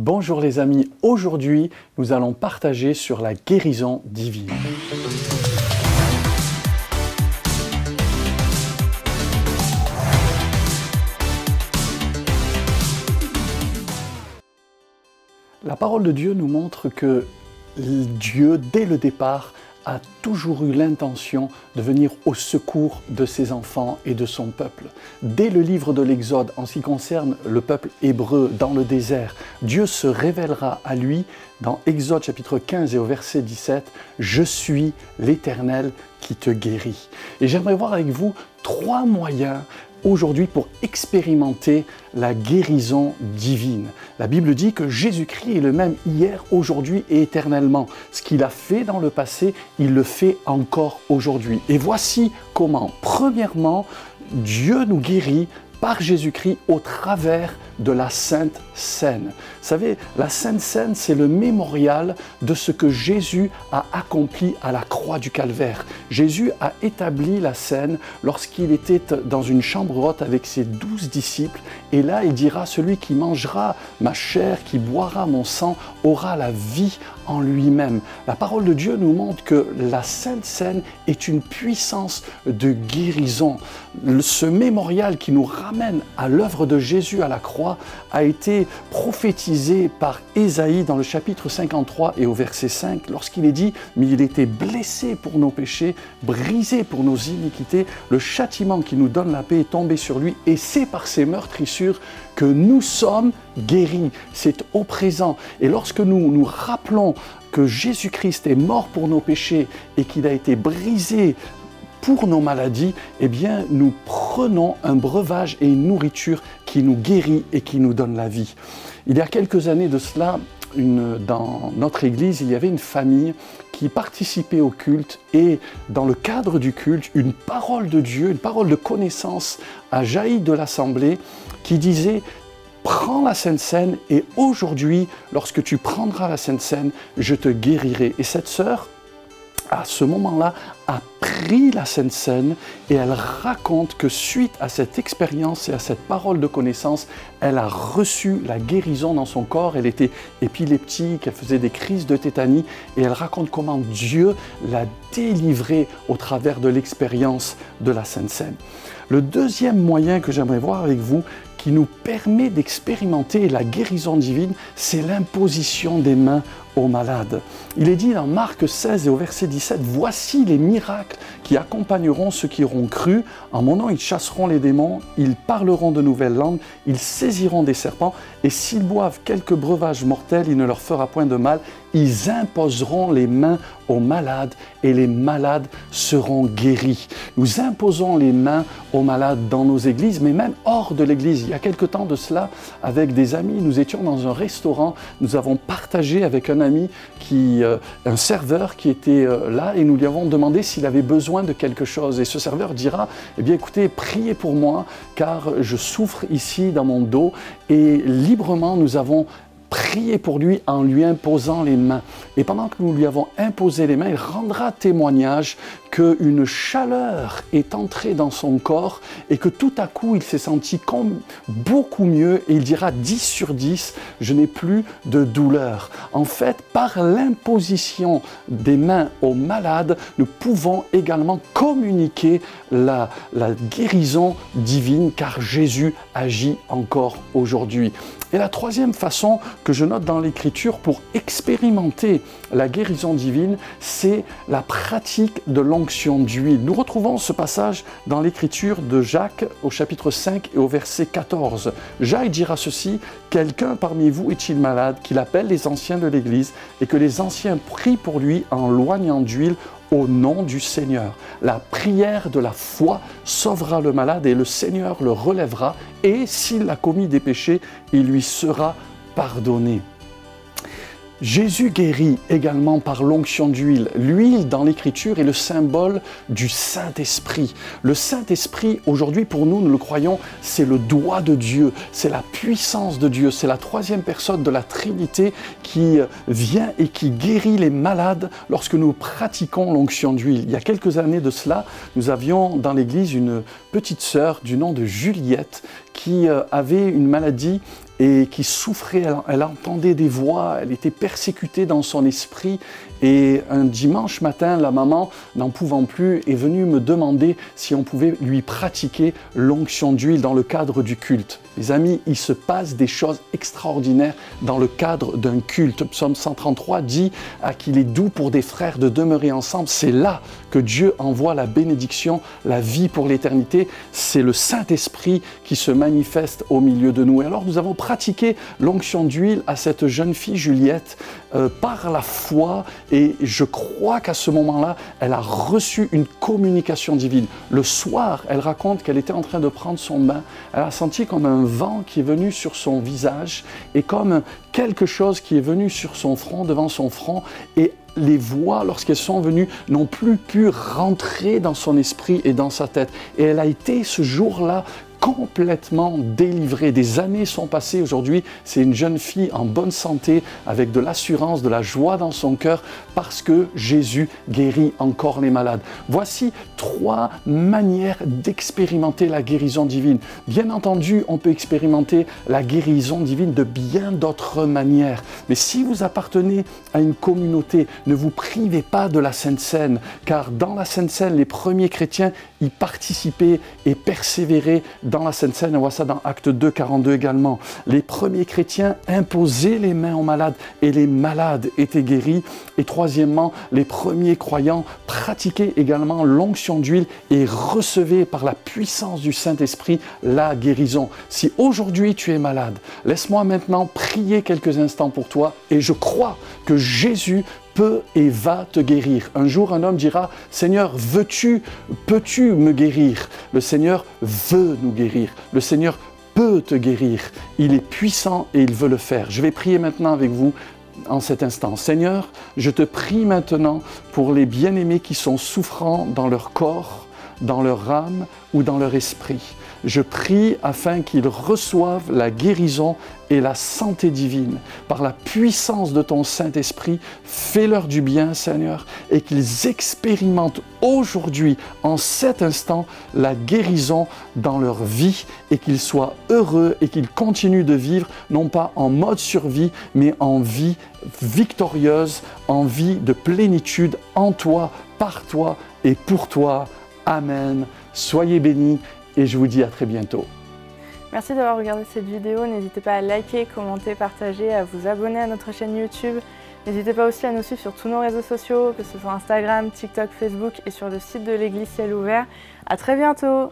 Bonjour les amis, aujourd'hui nous allons partager sur la guérison divine. La parole de Dieu nous montre que Dieu, dès le départ, a toujours eu l'intention de venir au secours de ses enfants et de son peuple. Dès le livre de l'Exode, en ce qui concerne le peuple hébreu dans le désert, Dieu se révélera à lui dans Exode chapitre 15 et au verset 17 « Je suis l'Éternel qui te guérit ». Et j'aimerais voir avec vous 3 moyens aujourd'hui pour expérimenter la guérison divine. La Bible dit que Jésus-Christ est le même hier, aujourd'hui et éternellement. Ce qu'il a fait dans le passé, il le fait encore aujourd'hui. Et voici comment. Premièrement, Dieu nous guérit par Jésus-Christ au travers de la Sainte Seine. Vous savez, la Sainte Seine, c'est le mémorial de ce que Jésus a accompli à la croix du Calvaire. Jésus a établi la Seine lorsqu'il était dans une chambre haute avec ses 12 disciples. Et là, il dira, celui qui mangera ma chair, qui boira mon sang, aura la vie en lui-même. La parole de Dieu nous montre que la Sainte Seine est une puissance de guérison. Ce mémorial qui nous ramène à l'œuvre de Jésus à la croix a été prophétisé par Ésaïe dans le chapitre 53 et au verset 5 lorsqu'il est dit « Mais il était blessé pour nos péchés, brisé pour nos iniquités, le châtiment qui nous donne la paix est tombé sur lui et c'est par ses meurtrissures que nous sommes guéris. » C'est au présent. Et lorsque nous nous rappelons que Jésus-Christ est mort pour nos péchés et qu'il a été brisé pour nos maladies, eh bien, nous prenons un breuvage et une nourriture qui nous guérit et qui nous donne la vie. Il y a quelques années de cela, dans notre église, il y avait une famille qui participait au culte et dans le cadre du culte, une parole de Dieu, une parole de connaissance a jailli de l'assemblée qui disait « Prends la Sainte Seine et aujourd'hui, lorsque tu prendras la Sainte Seine, je te guérirai. » Et cette sœur, à ce moment-là, a pris la Sainte Seine et elle raconte que suite à cette expérience et à cette parole de connaissance, elle a reçu la guérison dans son corps. Elle était épileptique, elle faisait des crises de tétanie et elle raconte comment Dieu l'a délivrée au travers de l'expérience de la Sainte Seine. Le deuxième moyen que j'aimerais voir avec vous, qui nous permet d'expérimenter la guérison divine, c'est l'imposition des mains aux malades. Il est dit dans Marc 16 et au verset 17, « Voici les miracles qui accompagneront ceux qui auront cru. En mon nom, ils chasseront les démons, ils parleront de nouvelles langues, ils saisiront des serpents, et s'ils boivent quelques breuvages mortels, il ne leur fera point de mal. Ils imposeront les mains aux malades et les malades seront guéris. » Nous imposons les mains aux malades dans nos églises, mais même hors de l'église. Il y a quelque temps de cela, avec des amis, nous étions dans un restaurant, nous avons partagé avec un ami, un serveur qui était là et nous lui avons demandé s'il avait besoin de quelque chose. Et ce serveur dira, eh bien écoutez, priez pour moi car je souffre ici dans mon dos. Et librement, nous avons prier pour lui en lui imposant les mains. Et pendant que nous lui avons imposé les mains, il rendra témoignage qu'une chaleur est entrée dans son corps et que tout à coup, il s'est senti comme beaucoup mieux et il dira 10 sur 10, je n'ai plus de douleur. En fait, par l'imposition des mains aux malades, nous pouvons également communiquer la guérison divine car Jésus agit encore aujourd'hui. Et la troisième façon que je note dans l'Écriture pour expérimenter la guérison divine, c'est la pratique de l'onction d'huile. Nous retrouvons ce passage dans l'Écriture de Jacques au chapitre 5 et au verset 14. Jacques dira ceci, « Quelqu'un parmi vous est-il malade, qu'il appelle les anciens de l'Église et que les anciens prient pour lui en loignant d'huile au nom du Seigneur. La prière de la foi sauvera le malade et le Seigneur le relèvera et s'il a commis des péchés, il lui sera pardonné. » Jésus guérit également par l'onction d'huile. L'huile dans l'Écriture est le symbole du Saint-Esprit. Le Saint-Esprit, aujourd'hui pour nous, nous le croyons, c'est le doigt de Dieu, c'est la puissance de Dieu, c'est la troisième personne de la Trinité qui vient et qui guérit les malades lorsque nous pratiquons l'onction d'huile. Il y a quelques années de cela, nous avions dans l'église une petite sœur du nom de Juliette qui avait une maladie et qui souffrait, elle entendait des voix, elle était persécutée dans son esprit. Et un dimanche matin, la maman, n'en pouvant plus, est venue me demander si on pouvait lui pratiquer l'onction d'huile dans le cadre du culte. Les amis, il se passe des choses extraordinaires dans le cadre d'un culte. Psaume 133 dit qu'il est doux pour des frères de demeurer ensemble. C'est là que Dieu envoie la bénédiction, la vie pour l'éternité. C'est le Saint-Esprit qui se manifeste au milieu de nous. Et alors nous avons pratiqué l'onction d'huile à cette jeune fille Juliette par la foi, et je crois qu'à ce moment-là, elle a reçu une communication divine. Le soir, elle raconte qu'elle était en train de prendre son bain. Elle a senti comme un vent qui est venu sur son visage et comme quelque chose qui est venu sur son front, devant son front, et les voix, lorsqu'elles sont venues, n'ont plus pu rentrer dans son esprit et dans sa tête. Et elle a été ce jour-là complètement délivrée. Des années sont passées. Aujourd'hui, c'est une jeune fille en bonne santé, avec de l'assurance, de la joie dans son cœur, parce que Jésus guérit encore les malades. Voici 3 manières d'expérimenter la guérison divine. Bien entendu, on peut expérimenter la guérison divine de bien d'autres manières. Mais si vous appartenez à une communauté, ne vous privez pas de la Sainte Seine, car dans la Sainte Seine, les premiers chrétiens y participaient et persévéraient dans la Sainte Seine. On voit ça dans Actes 2, 42 également. Les premiers chrétiens imposaient les mains aux malades et les malades étaient guéris. Et troisièmement, les premiers croyants pratiquaient également l'onction d'huile et recevaient par la puissance du Saint-Esprit la guérison. Si aujourd'hui tu es malade, laisse-moi maintenant prier quelques instants pour toi, et je crois que Jésus peut et va te guérir. Un jour, un homme dira, « Seigneur, peux-tu me guérir ?» Le Seigneur veut nous guérir. Le Seigneur peut te guérir. Il est puissant et il veut le faire. Je vais prier maintenant avec vous en cet instant. Seigneur, je te prie maintenant pour les bien-aimés qui sont souffrants dans leur corps, dans leur âme ou dans leur esprit. Je prie afin qu'ils reçoivent la guérison et la santé divine. Par la puissance de ton Saint-Esprit, fais-leur du bien, Seigneur, et qu'ils expérimentent aujourd'hui, en cet instant, la guérison dans leur vie, et qu'ils soient heureux et qu'ils continuent de vivre, non pas en mode survie, mais en vie victorieuse, en vie de plénitude en toi, par toi et pour toi. Amen. Soyez bénis et je vous dis à très bientôt. Merci d'avoir regardé cette vidéo. N'hésitez pas à liker, commenter, partager, à vous abonner à notre chaîne YouTube. N'hésitez pas aussi à nous suivre sur tous nos réseaux sociaux, que ce soit Instagram, TikTok, Facebook et sur le site de l'église Ciel Ouvert. À très bientôt.